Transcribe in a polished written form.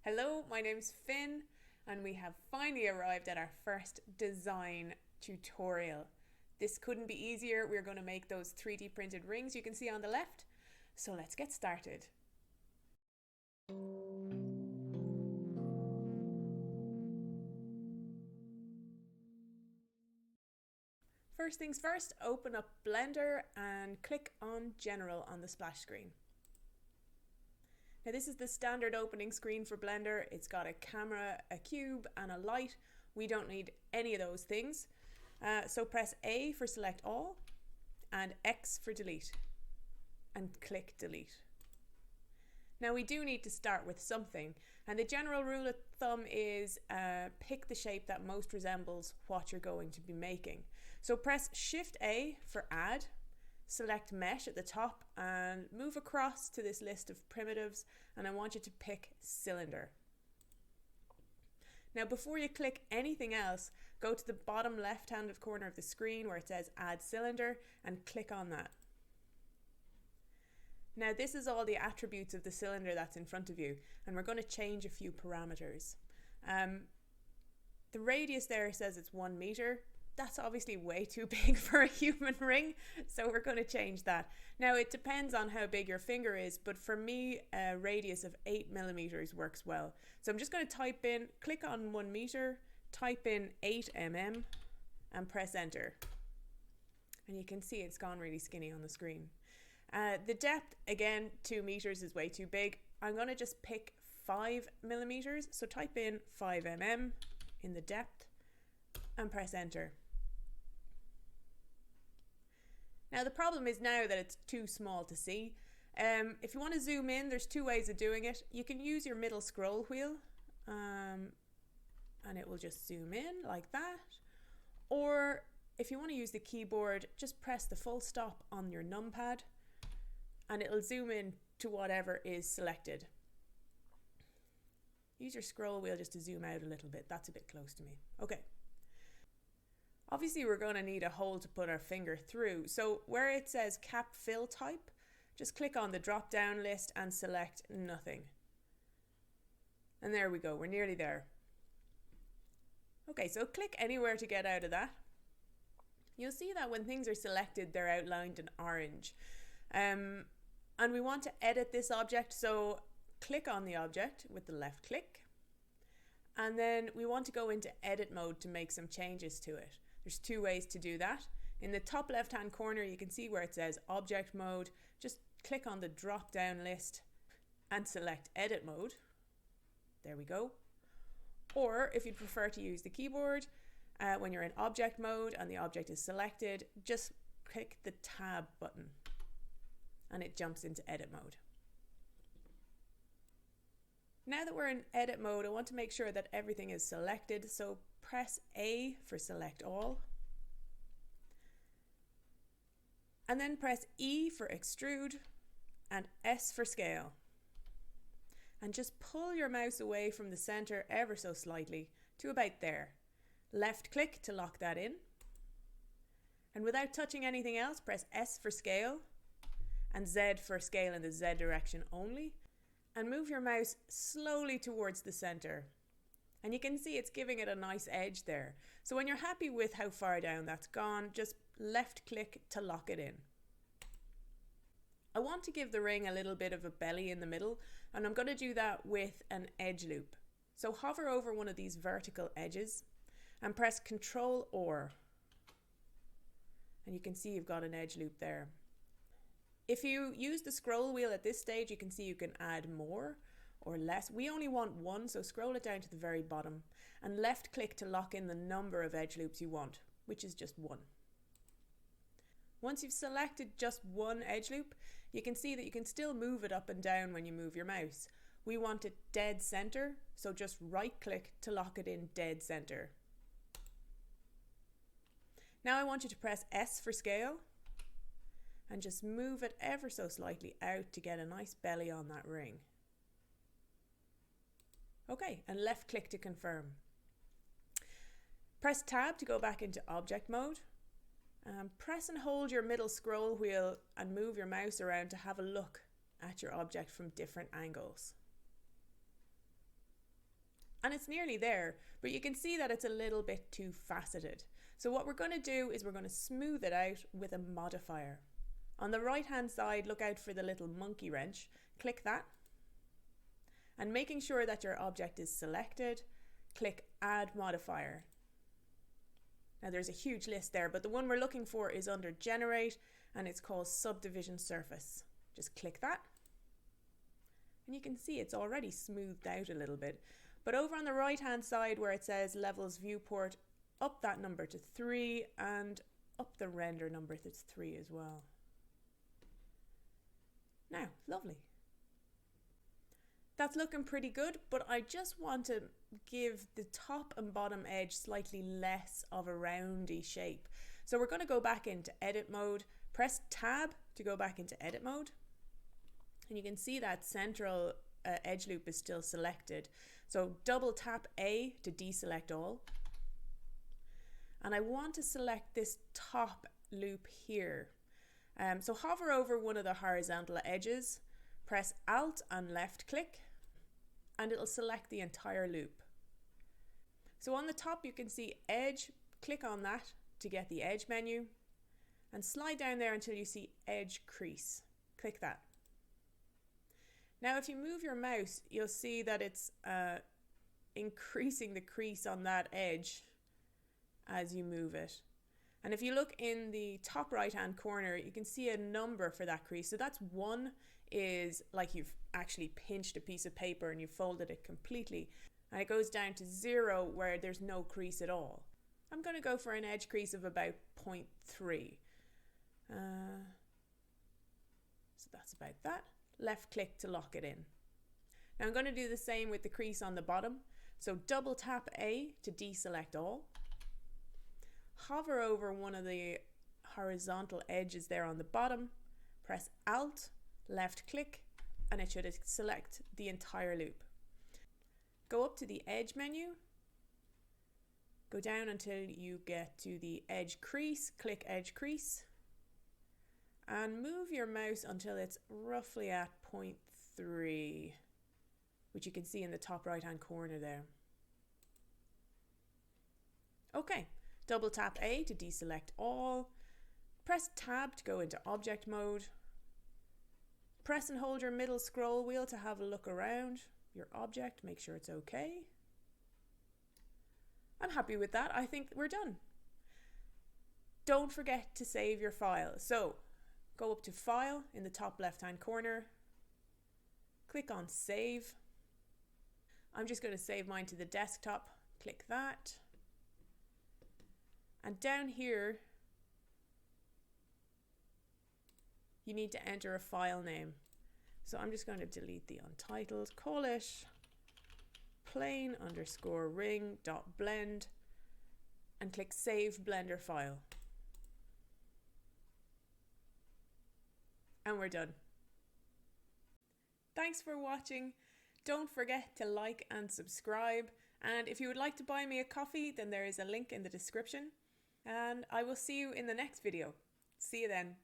Hello, my name's Finn, and we have finally arrived at our first design tutorial. This couldn't be easier. We're going to make those 3D printed rings you can see on the left. So let's get started. First things first, open up Blender and click on General on the splash screen. Now this is the standard opening screen for Blender. It's got a camera, a cube and a light. We don't need any of those things. So press A for select all and X for delete and click delete. Now we do need to start with something, and the general rule of thumb is pick the shape that most resembles what you're going to be making. So press Shift A for add, select mesh at the top and move across to this list of primitives, and I want you to pick cylinder. Now before you click anything else, go to the bottom left hand corner of the screen where it says add cylinder and click on that. Now this is all the attributes of the cylinder that's in front of you, and we're going to change a few parameters. The radius there says it's 1 meter. That's obviously way too big for a human ring, so we're going to change that. Now it depends on how big your finger is, but for me a radius of 8 millimeters works well. So I'm just going to type in, click on 1 meter, type in 8 mm and press enter. And you can see it's gone really skinny on the screen. The depth, again, 2 meters is way too big. I'm going to just pick 5 millimeters, so type in 5 mm in the depth and press enter. Now the problem is now that it's too small to see. If you want to zoom in, there's 2 ways of doing it. You can use your middle scroll wheel and it will just zoom in like that. Or if you want to use the keyboard, just press the full stop on your numpad and it'll zoom in to whatever is selected. Use your scroll wheel just to zoom out a little bit. That's a bit close to me. Okay. Obviously we're going to need a hole to put our finger through. So where it says cap fill type, just click on the drop down list and select nothing. And there we go, we're nearly there. Okay, so click anywhere to get out of that. You'll see that when things are selected, they're outlined in orange. And we want to edit this object, so click on the object with the left click. And then we want to go into edit mode to make some changes to it. There's 2 ways to do that. In the top left hand corner you can see where it says object mode. Just click on the drop down list and select edit mode. There we go. Or if you'd prefer to use the keyboard, when you're in object mode and the object is selected, just click the tab button and it jumps into edit mode. Now that we're in edit mode, I want to make sure that everything is selected, so press A for select all and then press E for extrude and S for scale, and just pull your mouse away from the center ever so slightly to about there. Left click to lock that in, and without touching anything else, press S for scale and Z for scale in the Z direction only, and move your mouse slowly towards the center. And you can see it's giving it a nice edge there. So when you're happy with how far down that's gone, just left click to lock it in. I want to give the ring a little bit of a belly in the middle, and I'm going to do that with an edge loop. So hover over one of these vertical edges and press Ctrl or, and you can see you've got an edge loop there. If you use the scroll wheel at this stage, you can see you can add more or less. We only want 1, so scroll it down to the very bottom and left click to lock in the number of edge loops you want, which is just 1. Once you've selected just 1 edge loop, you can see that you can still move it up and down when you move your mouse. We want it dead center, so just right click to lock it in dead center. Now I want you to press S for scale and just move it ever so slightly out to get a nice belly on that ring. Okay, and left click to confirm. Press tab to go back into object mode. Press and hold your middle scroll wheel and move your mouse around to have a look at your object from different angles. And it's nearly there, but you can see that it's a little bit too faceted. So what we're going to do is we're going to smooth it out with a modifier. On the right hand side, look out for the little monkey wrench. Click that. And making sure that your object is selected, click Add Modifier. Now there's a huge list there, but the one we're looking for is under Generate, and it's called Subdivision Surface. Just click that. And you can see it's already smoothed out a little bit. But over on the right hand side where it says Levels Viewport, up that number to 3 and up the render number to 3 as well. Now, lovely. That's looking pretty good, but I just want to give the top and bottom edge slightly less of a roundy shape. So we're going to go back into edit mode, press tab to go back into edit mode. And you can see that central edge loop is still selected. So double tap A to deselect all. And I want to select this top loop here. So hover over one of the horizontal edges, press Alt and left click, and it'll select the entire loop. So on the top you can see Edge, click on that to get the Edge menu, and slide down there until you see Edge Crease. Click that. Now if you move your mouse, you'll see that it's increasing the crease on that edge as you move it. And if you look in the top right hand corner, you can see a number for that crease. So that's 1 is like you've actually pinched a piece of paper and you've folded it completely. And it goes down to 0 where there's no crease at all. I'm going to go for an edge crease of about 0.3. So that's about that. Left click to lock it in. Now I'm going to do the same with the crease on the bottom. So double tap A to deselect all. Hover over one of the horizontal edges there on the bottom, press Alt, left click, and it should select the entire loop. Go up to the Edge menu, go down until you get to the Edge Crease, click Edge Crease, and move your mouse until it's roughly at 0.3, which you can see in the top right hand corner there. Okay. Double tap A to deselect all, press tab to go into object mode, press and hold your middle scroll wheel to have a look around your object, make sure it's okay. I'm happy with that, I think we're done. Don't forget to save your file. So go up to File in the top left hand corner, click on Save. I'm just going to save mine to the desktop, click that. And down here, you need to enter a file name. So I'm just going to delete the untitled, call it plain_ring.blend and click Save Blender File. And we're done. Thanks for watching. Don't forget to like and subscribe. And if you would like to buy me a coffee, then there is a link in the description. And I will see you in the next video. See you then.